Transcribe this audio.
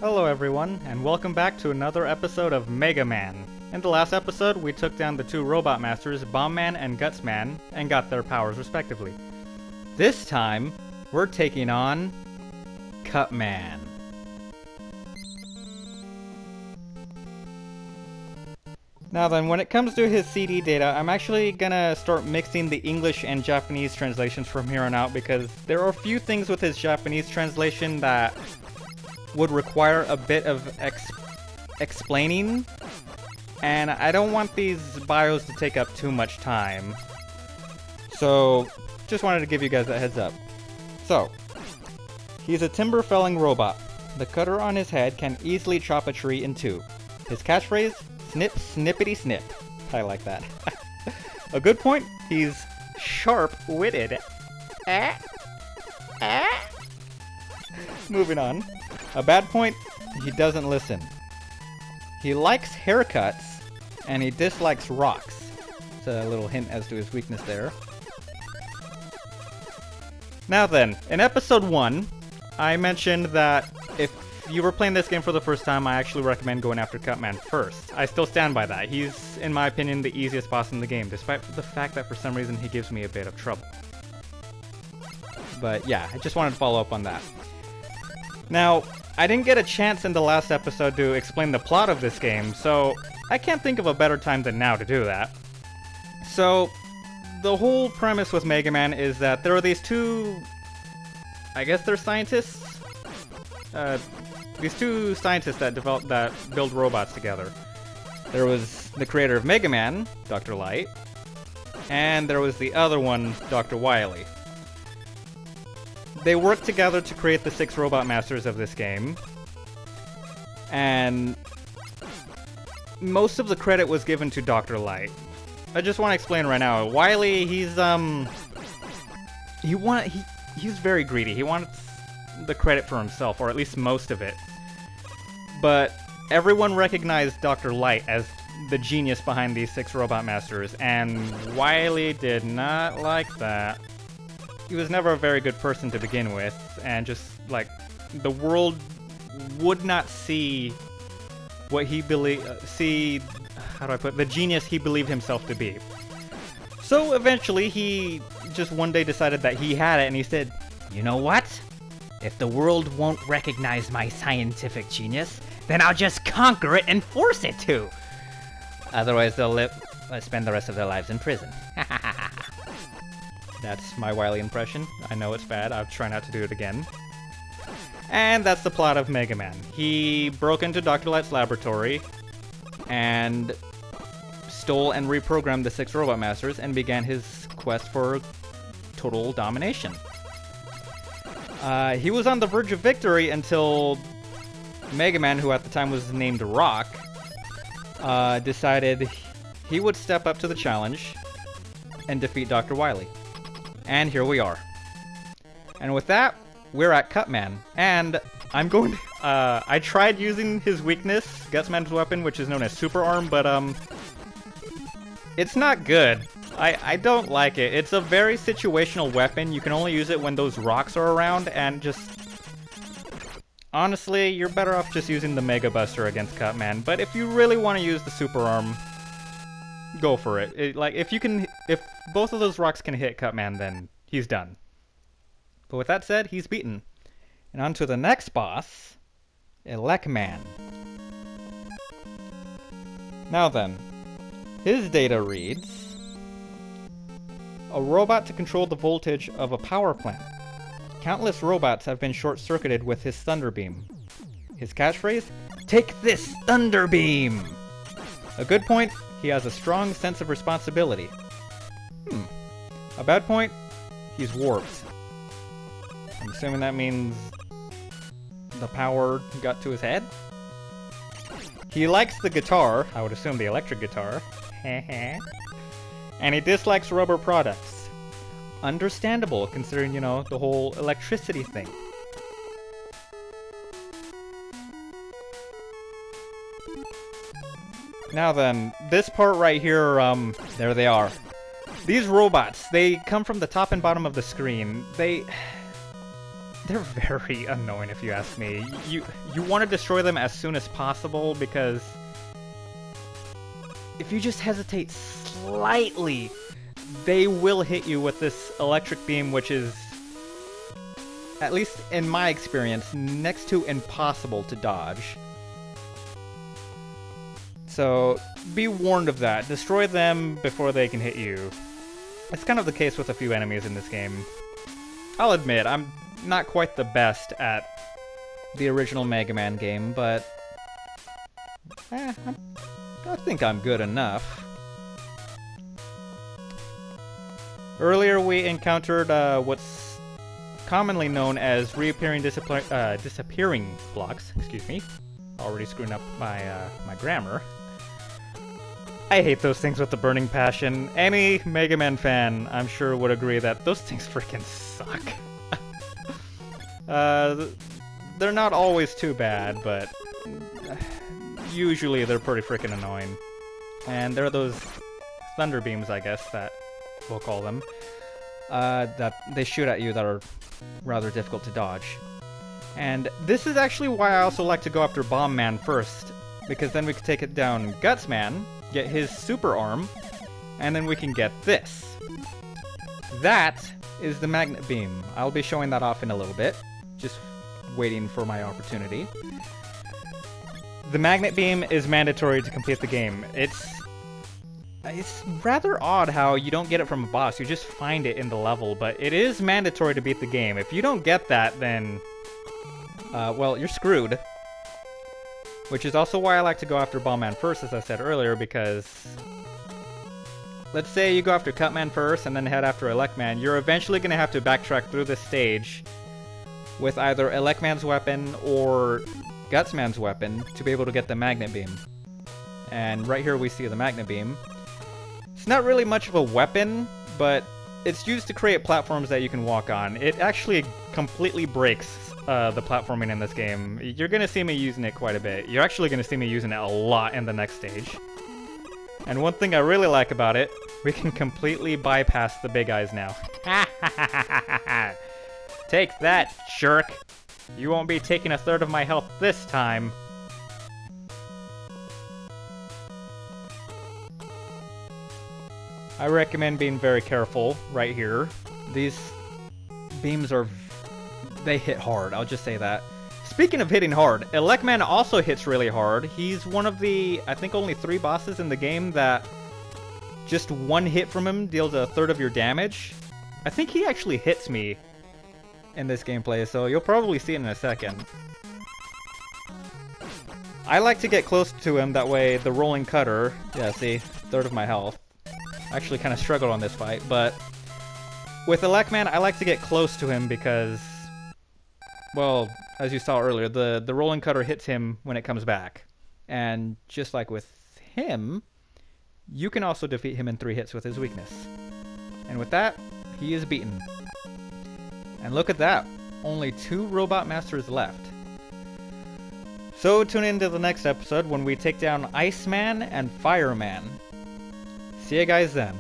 Hello everyone, and welcome back to another episode of Mega Man. In the last episode, we took down the two robot masters, Bomb Man and Guts Man, and got their powers respectively. This time, we're taking on Cut Man. Now then, when it comes to his CD data, I'm actually gonna start mixing the English and Japanese translations from here on out because there are a few things with his Japanese translation that would require a bit of explaining, and I don't want these bios to take up too much time. So, just wanted to give you guys that heads up. So, he's a timber-felling robot. The cutter on his head can easily chop a tree in two. His catchphrase? Snip, snippity, snip. I like that. A good point? He's sharp-witted. Moving on. A bad point? He doesn't listen. He likes haircuts, and he dislikes rocks. It's a little hint as to his weakness there. Now then, in episode 1, I mentioned that if you were playing this game for the first time, I actually recommend going after Cutman first. I still stand by that. He's, in my opinion, the easiest boss in the game, despite the fact that for some reason he gives me a bit of trouble. But yeah, I just wanted to follow up on that. Now, I didn't get a chance in the last episode to explain the plot of this game, so I can't think of a better time than now to do that. So, the whole premise with Mega Man is that there are these two, I guess they're scientists? These two scientists that build robots together. There was the creator of Mega Man, Dr. Light, and there was the other one, Dr. Wily. They worked together to create the 6 robot masters of this game, and most of the credit was given to Dr. Light. I just want to explain right now. Wily, he's very greedy. He wants the credit for himself, or at least most of it. But everyone recognized Dr. Light as the genius behind these 6 robot masters, and Wily did not like that. He was never a very good person to begin with, and just, like, the world would not see what he the genius he believed himself to be. So eventually he just one day decided that he had it, and he said, "You know what? If the world won't recognize my scientific genius, then I'll just conquer it and force it to. Otherwise they'll spend the rest of their lives in prison." That's my Wily impression. I know it's bad. I'll try not to do it again. And that's the plot of Mega Man. He broke into Dr. Light's laboratory and stole and reprogrammed the 6 robot masters and began his quest for total domination. He was on the verge of victory until Mega Man, who at the time was named Rock, decided he would step up to the challenge and defeat Dr. Wily. And here we are. And with that, we're at Cutman. And I'm going to, I tried using his weakness, Gutsman's weapon, which is known as Super Arm, but it's not good. I don't like it. It's a very situational weapon. You can only use it when those rocks are around, and just honestly, you're better off just using the Mega Buster against Cutman. But if you really want to use the Super Arm, go for it. If both of those rocks can hit Cutman, then he's done. But with that said, he's beaten. And on to the next boss, Elecman. Now then, his data reads: a robot to control the voltage of a power plant. Countless robots have been short-circuited with his Thunder Beam. His catchphrase? Take this, Thunder Beam! A good point? He has a strong sense of responsibility. A bad point? He's warped. I'm assuming that means the power got to his head? He likes the guitar, I would assume the electric guitar, and he dislikes rubber products. Understandable, considering, you know, the whole electricity thing. Now then, this part right here, there they are. These robots, they come from the top and bottom of the screen. they're very annoying if you ask me. You want to destroy them as soon as possible because if you just hesitate slightly, they will hit you with this electric beam, which is, at least in my experience, next to impossible to dodge. So be warned of that. Destroy them before they can hit you. It's kind of the case with a few enemies in this game. I'll admit, I'm not quite the best at the original Mega Man game, but I think I'm good enough. Earlier we encountered what's commonly known as reappearing disappearing blocks. Excuse me. Already screwing up my my grammar. I hate those things with a burning passion. Any Mega Man fan, I'm sure, would agree that those things freaking suck. They're not always too bad, but usually they're pretty freaking annoying. And there are those thunder beams, I guess, that we'll call them, that they shoot at you that are rather difficult to dodge. And this is actually why I also like to go after Bomb Man first, because then we can take it down Guts Man, get his super arm, and then we can get this. That is the magnet beam. I'll be showing that off in a little bit, just waiting for my opportunity. The magnet beam is mandatory to complete the game. It's rather odd how you don't get it from a boss, you just find it in the level, but it is mandatory to beat the game. If you don't get that, then well, you're screwed. Which is also why I like to go after Bomb Man first, as I said earlier, because let's say you go after Cut Man first and then head after Elect Man, you're eventually going to have to backtrack through this stage with either Elect Man's weapon or Guts Man's weapon to be able to get the magnet beam. And right here we see the magnet beam. It's not really much of a weapon, but it's used to create platforms that you can walk on. It actually completely breaks the platforming in this game. You're going to see me using it quite a bit. You're actually going to see me using it a lot in the next stage. And one thing I really like about it, we can completely bypass the big eyes now. Take that, jerk! You won't be taking a third of my health this time. I recommend being very careful right here. These beams are... they hit hard, I'll just say that. Speaking of hitting hard, Elect Man also hits really hard. He's one of the, I think, only 3 bosses in the game that just one hit from him deals a third of your damage. I think he actually hits me in this gameplay, so you'll probably see it in a second. I like to get close to him, that way the rolling cutter, yeah, see, third of my health. I actually kind of struggled on this fight, but with Elect Man, I like to get close to him because, well, as you saw earlier, the rolling cutter hits him when it comes back. And just like with him, you can also defeat him in 3 hits with his weakness. And with that, he is beaten. And look at that, only 2 Robot Masters left. So tune in to the next episode when we take down Iceman and Fireman. See you guys then.